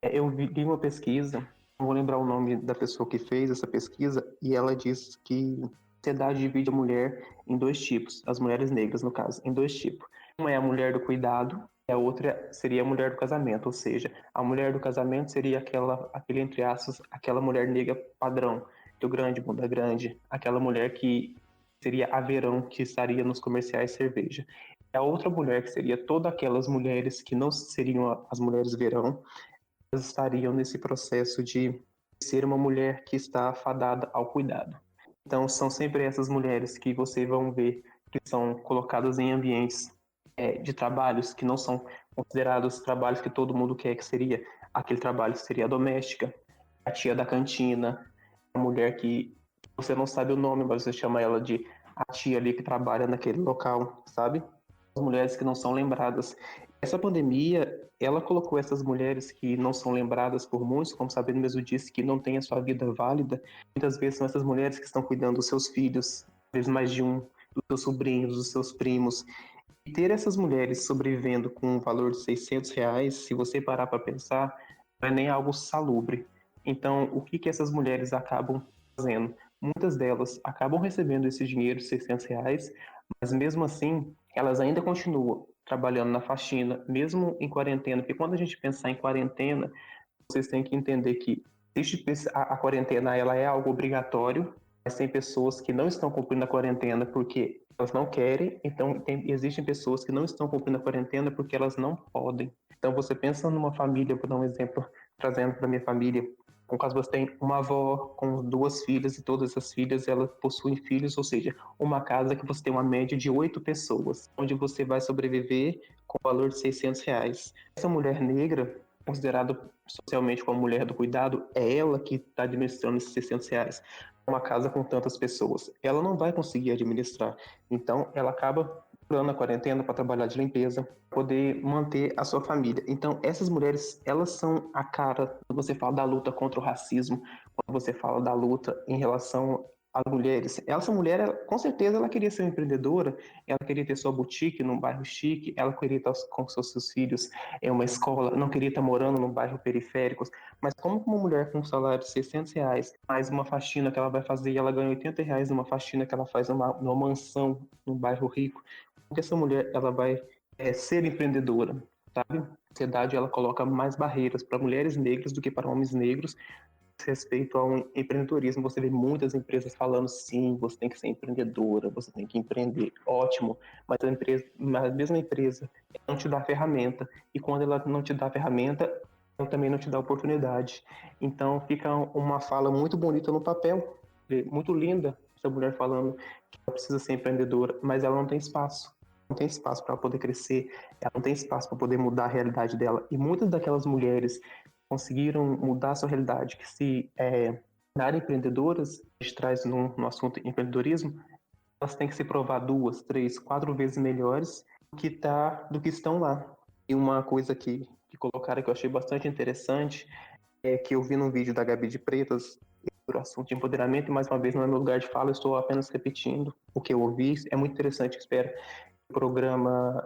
eu vi uma pesquisa, não vou lembrar o nome da pessoa que fez essa pesquisa, e ela diz que sociedade divide a mulher em dois tipos, as mulheres negras, no caso, em dois tipos. Uma é a mulher do cuidado, e a outra seria a mulher do casamento, ou seja, a mulher do casamento seria aquele entre aspas, aquela mulher negra padrão, do grande, bunda grande, aquela mulher que seria a verão, que estaria nos comerciais de cerveja. E a outra mulher, que seria todas aquelas mulheres que não seriam as mulheres verão, elas estariam nesse processo de ser uma mulher que está fadada ao cuidado. Então, são sempre essas mulheres que vocês vão ver que são colocadas em ambientes de trabalhos que não são considerados trabalhos que todo mundo quer, que seria aquele trabalho que seria a doméstica, a tia da cantina, a mulher que você não sabe o nome, mas você chama ela de a tia ali que trabalha naquele local, sabe? As mulheres que não são lembradas. Essa pandemia, ela colocou essas mulheres que não são lembradas por muitos, como Sabino mesmo disse, que não têm a sua vida válida. Muitas vezes são essas mulheres que estão cuidando dos seus filhos, às vezes mais de um, dos seus sobrinhos, dos seus primos. E ter essas mulheres sobrevivendo com um valor de R$ 600, se você parar para pensar, não é nem algo salubre. Então, o que essas mulheres acabam fazendo? Muitas delas acabam recebendo esse dinheiro de R$ 600, mas mesmo assim, elas ainda continuam trabalhando na faxina, mesmo em quarentena, porque quando a gente pensar em quarentena, vocês têm que entender que a quarentena ela é algo obrigatório, mas tem pessoas que não estão cumprindo a quarentena porque elas não querem, então existem pessoas que não estão cumprindo a quarentena porque elas não podem. Então você pensa numa família, vou dar um exemplo, trazendo para minha família, no caso você tem uma avó com 2 filhas e todas as filhas elas possuem filhos, ou seja, uma casa que você tem uma média de 8 pessoas, onde você vai sobreviver com o valor de R$ 600. Essa mulher negra, considerada socialmente como mulher do cuidado, é ela que está administrando esses R$ 600. Uma casa com tantas pessoas, ela não vai conseguir administrar. Então, ela acaba procurando a quarentena para trabalhar de limpeza, poder manter a sua família. Então, essas mulheres, elas são a cara, quando você fala da luta contra o racismo, quando você fala da luta em relação às mulheres. Essa mulher, com certeza, ela queria ser uma empreendedora, ela queria ter sua boutique num bairro chique, ela queria estar com seus filhos em uma escola, não queria estar morando num bairro periférico, mas como uma mulher com um salário de R$ 600, mais uma faxina que ela vai fazer e ela ganha R$ 80 numa faxina que ela faz numa mansão, num bairro rico, porque essa mulher ela vai ser empreendedora, sabe? A sociedade ela coloca mais barreiras para mulheres negras do que para homens negros respeito ao empreendedorismo. Você vê muitas empresas falando sim, você tem que ser empreendedora, você tem que empreender, ótimo, mas a mesma empresa não te dá ferramenta, e quando ela não te dá ferramenta, ela também não te dá oportunidade. Então fica uma fala muito bonita no papel, muito linda, essa mulher falando que ela precisa ser empreendedora, mas ela não tem espaço. Não tem espaço para poder crescer, ela não tem espaço para poder mudar a realidade dela. E muitas daquelas mulheres conseguiram mudar a sua realidade, que se na área empreendedoras, a gente traz no assunto empreendedorismo, elas têm que se provar 2, 3, 4 vezes melhores do que estão lá. E uma coisa que colocaram que eu achei bastante interessante é que eu vi num vídeo da Gabi de Pretas sobre o assunto de empoderamento, e mais uma vez não é meu lugar de fala, eu estou apenas repetindo o que eu ouvi. É muito interessante, espero que o programa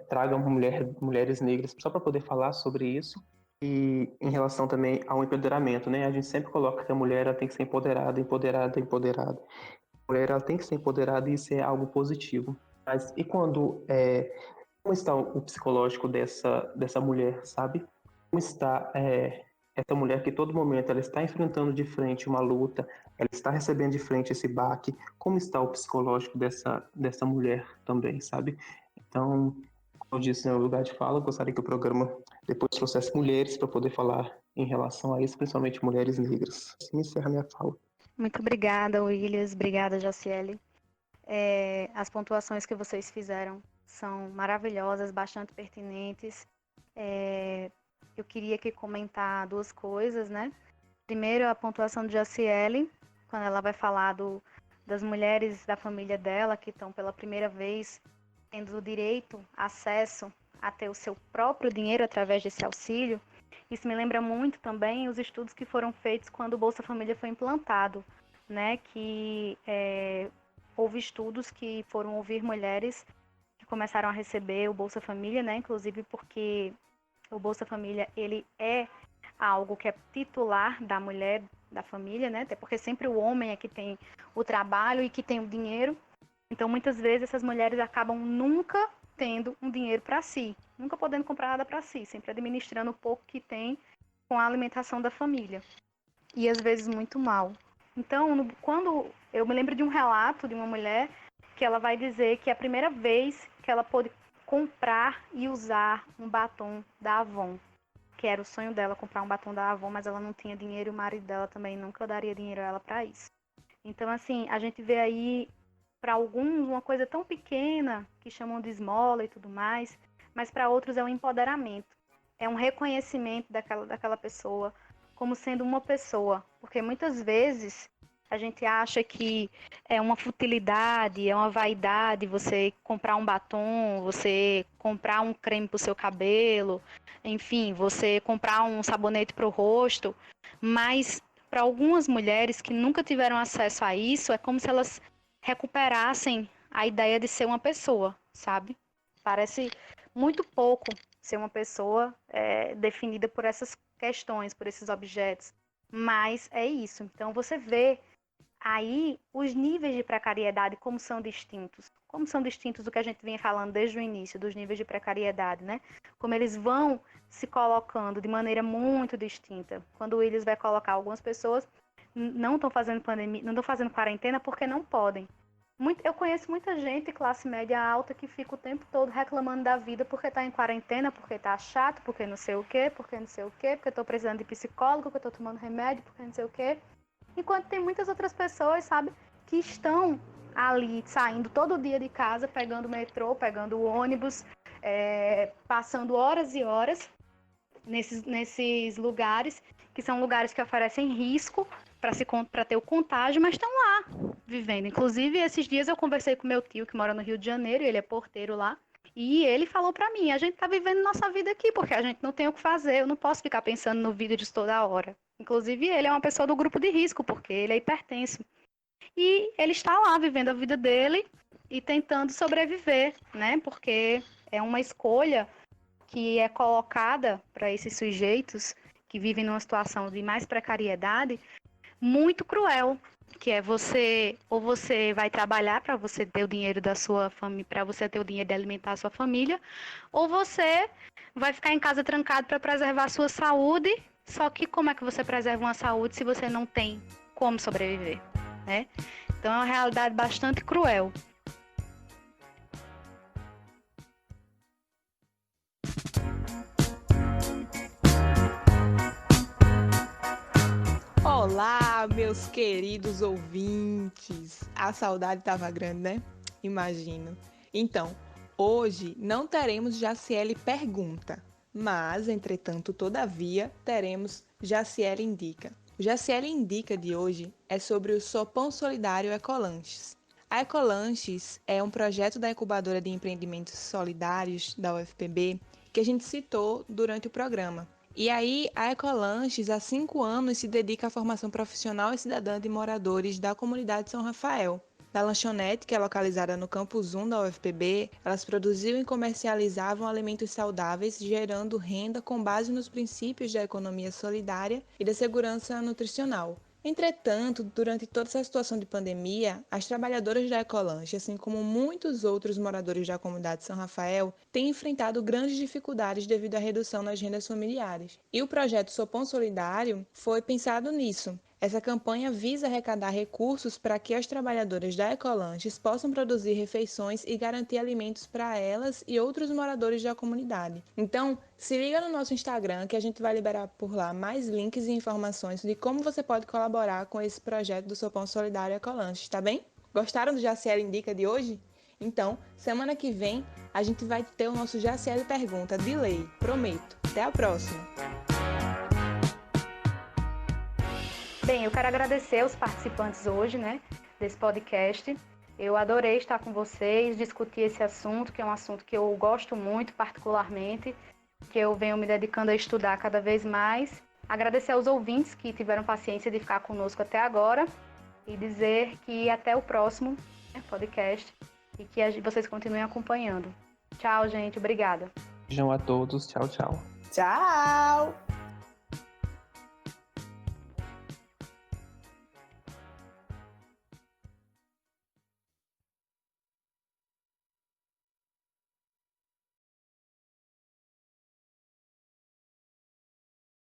traga mulheres negras só para poder falar sobre isso. E em relação também ao empoderamento, né? A gente sempre coloca que a mulher ela tem que ser empoderada, empoderada, empoderada. A mulher ela tem que ser empoderada e isso é algo positivo. Mas e quando como está o psicológico dessa mulher, sabe? Como está essa mulher que todo momento ela está enfrentando de frente uma luta, ela está recebendo de frente esse baque? Como está o psicológico dessa mulher também, sabe? Então, como eu disse no lugar de fala, eu gostaria que o programa depois trouxesse mulheres para poder falar em relação a isso, principalmente mulheres negras. Assim encerra minha fala. Muito obrigada, Williams. Obrigada, Jaciele. As pontuações que vocês fizeram são maravilhosas, bastante pertinentes. Eu queria aqui comentar 2 coisas, né? Primeiro, a pontuação de Jaciele, quando ela vai falar das mulheres da família dela que estão pela primeira vez tendo o direito, acesso a ter o seu próprio dinheiro através desse auxílio. Isso me lembra muito também os estudos que foram feitos quando o Bolsa Família foi implantado, né? Que houve estudos que foram ouvir mulheres que começaram a receber o Bolsa Família, né? Inclusive porque o Bolsa Família ele é algo que é titular da mulher, da família, né? Até porque sempre o homem é que tem o trabalho e que tem o dinheiro. Então, muitas vezes, essas mulheres acabam nunca tendo um dinheiro para si, nunca podendo comprar nada para si, sempre administrando o pouco que tem com a alimentação da família. E, às vezes, muito mal. Então, quando eu me lembro de um relato de uma mulher que ela vai dizer que a primeira vez que ela pôde comprar e usar um batom da Avon, que era o sonho dela, comprar um batom da Avon, mas ela não tinha dinheiro e o marido dela também nunca daria dinheiro a ela para isso. Então, assim, a gente vê aí, para alguns, uma coisa tão pequena, que chamam de esmola e tudo mais, mas para outros é um empoderamento, é um reconhecimento daquela pessoa como sendo uma pessoa, porque muitas vezes a gente acha que é uma futilidade, é uma vaidade você comprar um batom, você comprar um creme para o seu cabelo, enfim, você comprar um sabonete para o rosto, mas para algumas mulheres que nunca tiveram acesso a isso, é como se elas recuperassem a ideia de ser uma pessoa, sabe? Parece muito pouco ser uma pessoa definida por essas questões, por esses objetos, mas é isso. Então você vê aí os níveis de precariedade como são distintos do que a gente vinha falando desde o início, dos níveis de precariedade, né? Como eles vão se colocando de maneira muito distinta. Quando o Willis vai colocar algumas pessoas não estão fazendo pandemia, não estão fazendo quarentena porque não podem. Eu conheço muita gente, classe média alta, que fica o tempo todo reclamando da vida porque está em quarentena, porque está chato, porque não sei o quê, porque estou precisando de psicólogo, porque estou tomando remédio, porque não sei o quê. Enquanto tem muitas outras pessoas, sabe, que estão ali saindo todo dia de casa, pegando o metrô, pegando o ônibus, passando horas e horas nesses lugares, que são lugares que oferecem risco para ter o contágio, mas estão lá vivendo. Inclusive, esses dias eu conversei com meu tio, que mora no Rio de Janeiro, ele é porteiro lá, e ele falou para mim, a gente está vivendo nossa vida aqui, porque a gente não tem o que fazer, eu não posso ficar pensando no vírus toda hora. Inclusive, ele é uma pessoa do grupo de risco, porque ele é hipertenso. E ele está lá vivendo a vida dele e tentando sobreviver, né? Porque é uma escolha que é colocada para esses sujeitos que vivem numa situação de mais precariedade muito cruel, que é você vai trabalhar para você ter o dinheiro da sua família, para você ter o dinheiro de alimentar a sua família, ou você vai ficar em casa trancado para preservar a sua saúde. Só que como é que você preserva uma saúde se você não tem como sobreviver, né? Então é uma realidade bastante cruel. Olá, meus queridos ouvintes. A saudade estava grande, né? Imagino. Então, hoje não teremos Jaciele Pergunta, mas, entretanto, todavia, teremos Jaciele Indica. O Jaciele Indica de hoje é sobre o Sopão Solidário Ecolanches. A Ecolanches é um projeto da Incubadora de Empreendimentos Solidários da UFPB que a gente citou durante o programa. E aí, a Ecolanches, há 5 anos, se dedica à formação profissional e cidadã de moradores da comunidade São Rafael. Na lanchonete, que é localizada no Campus 1 da UFPB, elas produziam e comercializavam alimentos saudáveis, gerando renda com base nos princípios da economia solidária e da segurança nutricional. Entretanto, durante toda essa situação de pandemia, as trabalhadoras da Ecolanche, assim como muitos outros moradores da comunidade São Rafael, têm enfrentado grandes dificuldades devido à redução nas rendas familiares. E o projeto Sopão Solidário foi pensado nisso. Essa campanha visa arrecadar recursos para que as trabalhadoras da Ecolanches possam produzir refeições e garantir alimentos para elas e outros moradores da comunidade. Então, se liga no nosso Instagram que a gente vai liberar por lá mais links e informações de como você pode colaborar com esse projeto do Sopão Solidário Ecolanches, tá bem? Gostaram do Jaciele Indica de hoje? Então, semana que vem a gente vai ter o nosso Jaciele Pergunta de lei, prometo. Até a próxima! Bem, eu quero agradecer aos participantes hoje, né, desse podcast. Eu adorei estar com vocês, discutir esse assunto, que é um assunto que eu gosto muito, particularmente, que eu venho me dedicando a estudar cada vez mais. Agradecer aos ouvintes que tiveram paciência de ficar conosco até agora e dizer que até o próximo podcast e que vocês continuem acompanhando. Tchau, gente. Obrigada. Beijão a todos. Tchau, tchau. Tchau!